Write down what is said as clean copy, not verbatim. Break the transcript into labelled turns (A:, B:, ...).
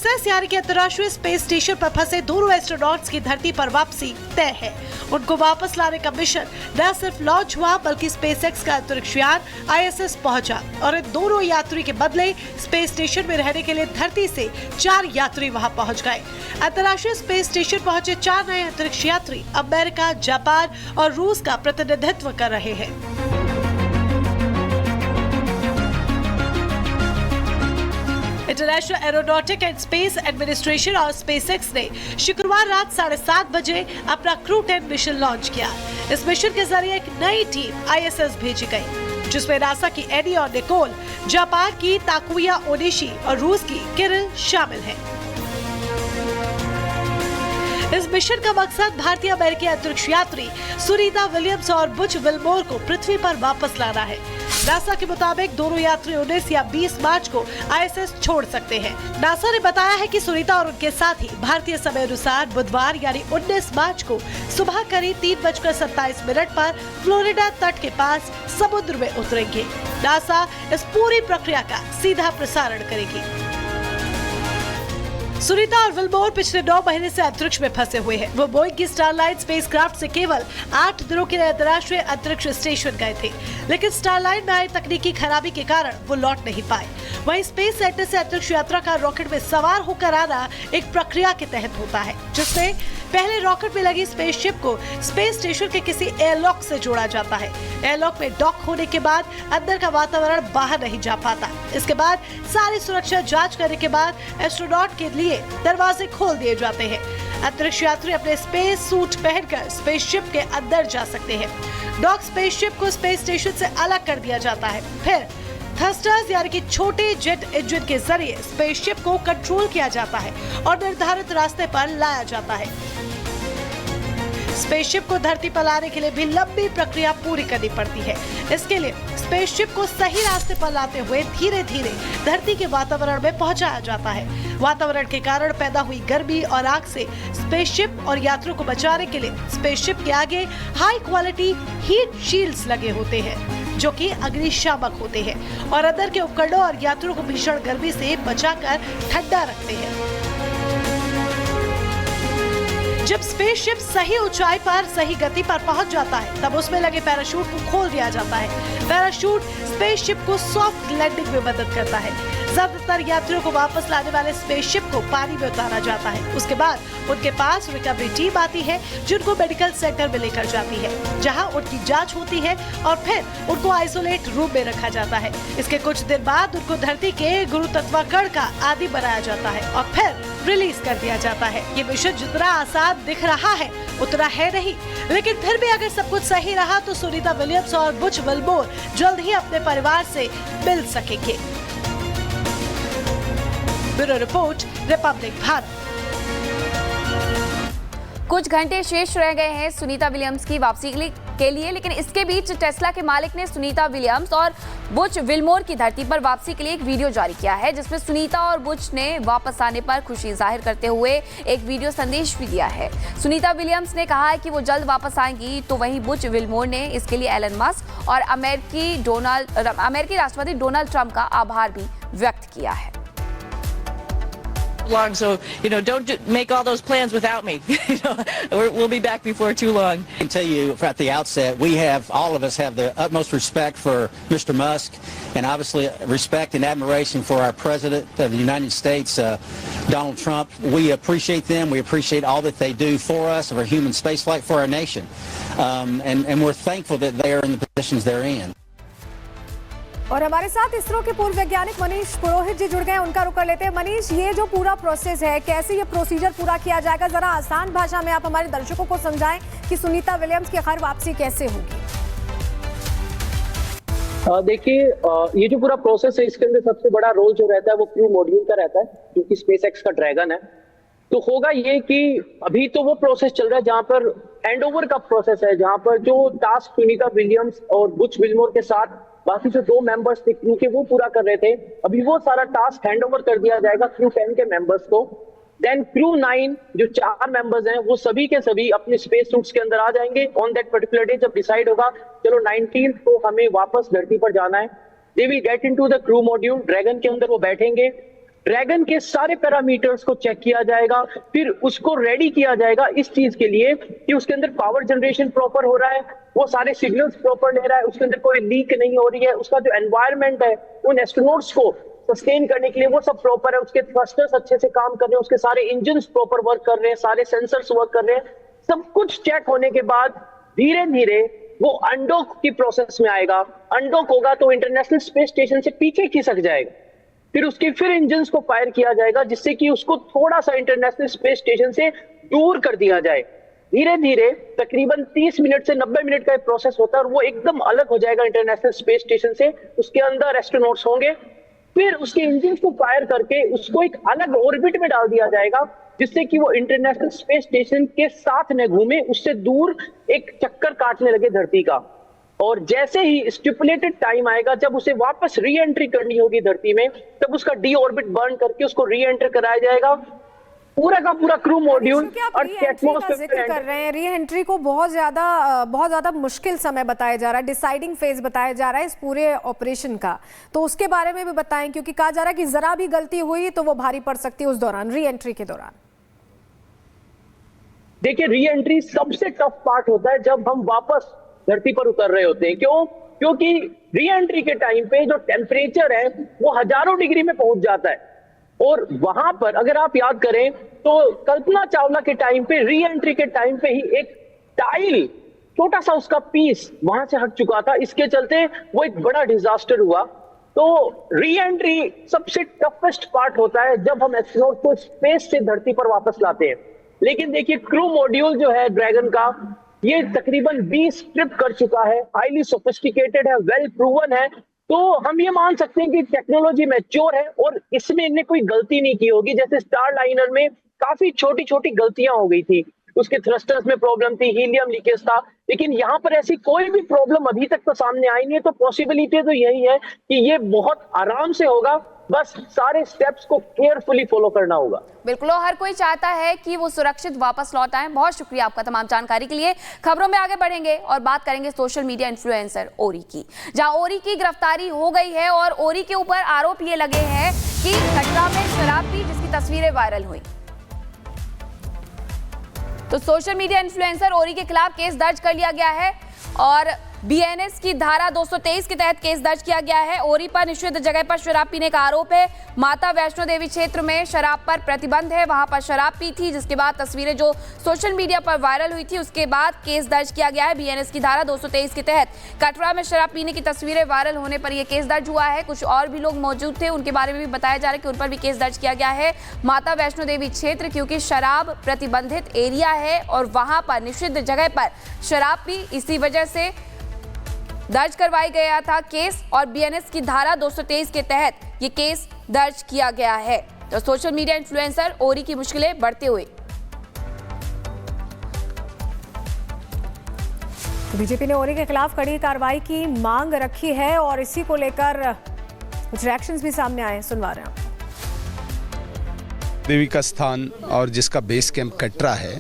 A: ISS यानी कि अंतर्राष्ट्रीय स्पेस स्टेशन पर फंसे दोनों एस्ट्रोनॉट्स की धरती पर वापसी तय है। उनको वापस लाने का मिशन न सिर्फ लॉन्च हुआ बल्कि स्पेसएक्स का अंतरिक्ष यान ISS पहुंचा और इन दोनों यात्री के बदले स्पेस स्टेशन में रहने के लिए धरती से 4 यात्री वहां पहुंच गए। अंतर्राष्ट्रीय स्पेस स्टेशन पहुंचे 4 नए अंतरिक्ष यात्री अमेरिका, जापान और रूस का प्रतिनिधित्व कर रहे हैं। International aeronautic and space administration और स्पेसएक्स ने शुक्रवार रात 7:30 बजे अपना क्रू 10 मिशन लॉन्च किया। इस मिशन के जरिए एक नई टीम ISS भेजी गई, जिसमें नासा की एडी और निकोल, जापान की ताकुया ओनिशी और रूस की किरिल शामिल हैं। इस मिशन का मकसद भारतीय अमेरिकी अंतरिक्ष यात्री सुनीता विलियम्स और बुच विल्मोर को पृथ्वी पर वापस लाना है। नासा के मुताबिक दोनों यात्री 19 या 20 मार्च को ISS छोड़ सकते हैं। नासा ने बताया है कि सुनीता और उनके साथी भारतीय समय अनुसार बुधवार यानी 19 मार्च को सुबह करीब 3:27 पर फ्लोरिडा तट के पास समुद्र में उतरेंगे। नासा इस पूरी प्रक्रिया का सीधा प्रसारण करेगी। सुनीता और विल्मोर पिछले 9 महीने से अंतरिक्ष में फंसे हुए हैं। वो बोइंग की स्टारलाइन स्पेसक्राफ्ट से केवल 8 दिनों के लिए अंतर्राष्ट्रीय अंतरिक्ष स्टेशन गए थे, लेकिन स्टारलाइन में आई तकनीकी खराबी के कारण वो लौट नहीं पाए। वहीं स्पेस सेंटर से अंतरिक्ष यात्रा का रॉकेट में सवार होकर आना एक प्रक्रिया के तहत होता है, जिसमें पहले रॉकेट में लगी स्पेसशिप को स्पेस स्टेशन के किसी एयरलॉक से जोड़ा जाता है। एयरलॉक में डॉक होने के बाद अंदर का वातावरण बाहर नहीं जा पाता। इसके बाद सारी सुरक्षा जांच करने के बाद एस्ट्रोनॉट के लिए दरवाजे खोल दिए जाते हैं। अंतरिक्ष यात्री अपने स्पेस सूट पहनकर स्पेसशिप के अंदर जा सकते हैं। डॉक स्पेसशिप को स्पेस स्टेशन से अलग कर दिया जाता है। फिर थ्रस्टर्स यानी कि छोटे जेट इंजन के जरिए स्पेसशिप को कंट्रोल किया जाता है और निर्धारित रास्ते पर लाया जाता है। स्पेसशिप को धरती पर लाने के लिए भी लंबी प्रक्रिया पूरी करनी पड़ती है। इसके लिए स्पेसशिप को सही रास्ते पर लाते हुए धीरे धीरे धरती के वातावरण में पहुंचाया जाता है। वातावरण के कारण पैदा हुई गर्मी और आग से स्पेसशिप और यात्रियों को बचाने के लिए स्पेसशिप के आगे हाई क्वालिटी हीट शील्ड्स लगे होते हैं, जो कि अग्निशामक होते हैं और अंदर के उपकरणों और यात्रियों को भीषण गर्मी से बचाकर ठंडा रखते हैं। जब स्पेसशिप सही ऊंचाई पर सही गति पर पहुंच जाता है, तब उसमें लगे पैराशूट को खोल दिया जाता है। पैराशूट स्पेसशिप को सॉफ्ट लैंडिंग में मदद करता है। ज्यादातर यात्रियों को वापस लाने वाले स्पेसशिप को पानी में उतारा जाता है। उसके बाद उनके पास रिकवरी टीम आती है, जिनको मेडिकल सेंटर में लेकर जाती है, जहां उनकी जांच होती है और फिर उनको आइसोलेट रूम में रखा जाता है। इसके कुछ दिन बाद उनको धरती के गुरुत्वाकर्षण का आदी बनाया जाता है और फिर रिलीज कर दिया जाता है। ये मिशन जितना आसान दिख रहा है उतना है नहीं, लेकिन फिर भी अगर सब कुछ सही रहा तो सुनीता विलियम्स और बुच विल्मोर जल्द ही अपने परिवार से मिल सकेंगे। Bureau report, Republic Bharat.
B: कुछ घंटे शेष रह गए हैं सुनीता विलियम्स की वापसी के लिए, लेकिन इसके बीच टेस्ला के मालिक ने सुनीता विलियम्स और बुच विल्मोर की धरती पर वापसी के लिए एक वीडियो जारी किया है, जिसमें सुनीता और बुच ने वापस आने पर खुशी जाहिर करते हुए एक वीडियो संदेश भी दिया है। सुनीता विलियम्स ने कहा है कि वो जल्द वापस आएंगी, तो वहीं बुच विल्मोर ने इसके लिए एलन मस्क और अमेरिकी राष्ट्रपति डोनाल्ड ट्रंप का आभार भी व्यक्त किया है।
C: long, so don't make all those plans without me. We'll be back before too long.
D: I can tell you at the outset, all of us have the utmost respect for Mr. Musk, and obviously respect and admiration for our President of the United States, Donald Trump. We appreciate them. We appreciate all that they do for us, for human spaceflight, for our nation, and we're thankful that they are in the positions they're in.
E: और हमारे साथ इसरो के पूर्व वैज्ञानिक मनीष पुरोहित जी जुड़ गए, उनका रुख कर लेते हैं। मनीष, ये जो पूरा प्रोसेस है, कैसे ये प्रोसीजर पूरा किया जाएगा, जरा आसान भाषा में आप हमारे दर्शकों को समझाएं कि सुनीता विलियम्स की खैर वापसी कैसे होगी।
F: देखिए, ये जो पूरा प्रोसेस है, इसके अंदर सबसे बड़ा रोल जो रहता है वो क्रू मॉड्यूल का रहता है, जो कि स्पेसएक्स का ड्रैगन है। तो होगा ये कि अभी तो वो प्रोसेस चल रहा है जहां पर हैंडओवर का प्रोसेस है, जहां पर जो टास्क सुनीता विलियम्स और बुच विल्मोर के साथ बाकी जो 2 मेंबर्स थे क्रू के वो पूरा कर रहे थे, अभी वो सारा टास्क हैंडओवर कर दिया जाएगा क्रू 10 के मेंबर्स को। देन क्रू 9 जो 4 मेंबर्स हैं वो सभी के सभी अपने स्पेस सूट्स के अंदर आ जाएंगे ऑन दैट पर्टिकुलर डे, जब डिसाइड होगा चलो 19th को हमें वापस धरती पर जाना है। They will get into the crew module, dragon के अंदर वो बैठेंगे ड्रैगन के सारे पैरामीटर्स को चेक किया जाएगा, फिर उसको रेडी किया जाएगा इस चीज के लिए कि उसके अंदर पावर जनरेशन प्रॉपर हो रहा है, वो सारे सिग्नल्स प्रॉपर ले रहा है, उसके अंदर कोई लीक नहीं हो रही है, उसका जो एनवायरनमेंट है उन एस्ट्रोनॉट्स को सस्टेन करने के लिए वो सब प्रॉपर है, उसके थ्रस्टर्स अच्छे से काम कर रहे हैं, उसके सारे इंजन प्रॉपर वर्क कर रहे हैं, सारे सेंसर्स वर्क कर रहे हैं। सब कुछ चेक होने के बाद धीरे धीरे वो अनडॉक की प्रोसेस में आएगा। अनडॉक होगा तो इंटरनेशनल स्पेस स्टेशन से पीछे खिसक जाएगा, फिर इंजन्स को फायर किया जाएगा जिससे कि उसको थोड़ा सा इंटरनेशनल स्पेस स्टेशन से दूर कर दिया जाए। धीरे धीरे तकरीबन 30 मिनट से 90 मिनट का एक प्रोसेस होता है और वो एकदम अलग हो जाएगा इंटरनेशनल स्पेस स्टेशन से। उसके अंदर एस्ट्रोनॉट्स होंगे, फिर उसके इंजन को फायर करके उसको एक अलग ऑर्बिट में डाल दिया जाएगा जिससे कि वो इंटरनेशनल स्पेस स्टेशन के साथ न घूमे, उससे दूर एक चक्कर काटने लगे धरती का। और जैसे ही स्टिपुलेटेड टाइम आएगा जब उसे वापस री एंट्री करनी होगी धरती में, तब उसका डी ऑर्बिट बर्न करके उसको री एंटर कराया जाएगा। पूरा का पूरा क्रू मॉड्यूल
E: और एटमॉस्फेयर कर रहे हैं। री एंट्री को बहुत ज्यादा मुश्किल समय बताया जा रहा है, डिसाइडिंग फेज बताया जा रहा है इस पूरे ऑपरेशन का, तो उसके बारे में भी बताएं क्योंकि कहा जा रहा है कि जरा भी गलती हुई तो वो भारी पड़ सकती है उस दौरान, री एंट्री के दौरान।
F: देखिए, री एंट्री सबसे टफ पार्ट होता है जब हम वापस धरती पर उतर रहे होते हैं। क्यों? क्योंकि री एंट्री के टाइम पे जो टेम्परेचर है वो हजारों डिग्री में पहुंच जाता है और वहां पर अगर आप याद करें तो कल्पना चावला के टाइम पे री एंट्री के टाइम पे ही एक टाइल छोटा सा उसका पीस वहां से हट चुका था, इसके चलते वो एक बड़ा डिजास्टर हुआ। तो री एंट्री सबसे टफेस्ट पार्ट होता है जब हम एस्ट्रोनॉट को स्पेस से धरती पर वापस लाते हैं। लेकिन देखिए, क्रू मॉड्यूल जो है ड्रैगन का, ये तकरीबन 20 ट्रिप कर चुका है, हाईली सोफिस्टिकेटेड है, वेल प्रूवन है, तो हम ये मान सकते हैं कि टेक्नोलॉजी मैच्योर है और इसमें इन्हें कोई गलती नहीं की होगी। जैसे स्टार लाइनर में काफी छोटी छोटी गलतियां हो गई थी, उसके थ्रस्टर्स में प्रॉब्लम थी, हीलियम लीकेज था, लेकिन यहाँ पर ऐसी कोई भी प्रॉब्लम अभी तक तो सामने आई नहीं है। तो पॉसिबिलिटी तो यही है कि ये बहुत आराम से होगा, बस सारे स्टेप्स को केयरफुली फॉलो करना होगा।
B: बिल्कुल, हर कोई चाहता है कि वो सुरक्षित वापस लौट आए। बहुत शुक्रिया आपका तमाम जानकारी के लिए। खबरों में आगे बढ़ेंगे और बात करेंगे सोशल मीडिया इन्फ्लुएंसर ओरी की, जहां ओरी की गिरफ्तारी हो गई है और ओरी के ऊपर आरोप ये लगे हैं कि कटरा में शराब पी, जिसकी तस्वीरें वायरल हुई। तो सोशल मीडिया इन्फ्लुएंसर ओरी के खिलाफ केस दर्ज कर लिया गया है और बीएनएस की धारा 223 के तहत केस दर्ज किया गया है। ओरी पर निषिद्ध जगह पर शराब पीने का आरोप है। माता वैष्णो देवी क्षेत्र में शराब पर प्रतिबंध है, वहां पर शराब पी थी, जिसके बाद तस्वीरें जो सोशल मीडिया पर वायरल हुई थी उसके बाद केस दर्ज किया गया है। बीएनएस की धारा 223 के तहत कटरा में शराब पीने की तस्वीरें वायरल होने पर यह केस दर्ज हुआ है। कुछ और भी लोग मौजूद थे, उनके बारे में भी बताया जा रहा है कि उन पर भी केस दर्ज किया गया है। माता वैष्णो देवी क्षेत्र, क्योंकि शराब प्रतिबंधित एरिया है और वहां पर निषिद्ध जगह पर शराब पी, इसी वजह से दर्ज करवाई गया था केस और बीएनएस की धारा 223 के तहत ये केस दर्ज किया गया है। तो सोशल मीडिया इन्फ्लुएंसर ओरी की मुश्किलें बढ़ते हुए।
E: बीजेपी ने ओरी के खिलाफ कड़ी कार्रवाई की मांग रखी है और इसी को लेकर कुछ रिएक्शंस भी सामने आए, सुनवा रहे हैं।
G: देवी का स्थान और जिसका बेस कैंप कटरा है,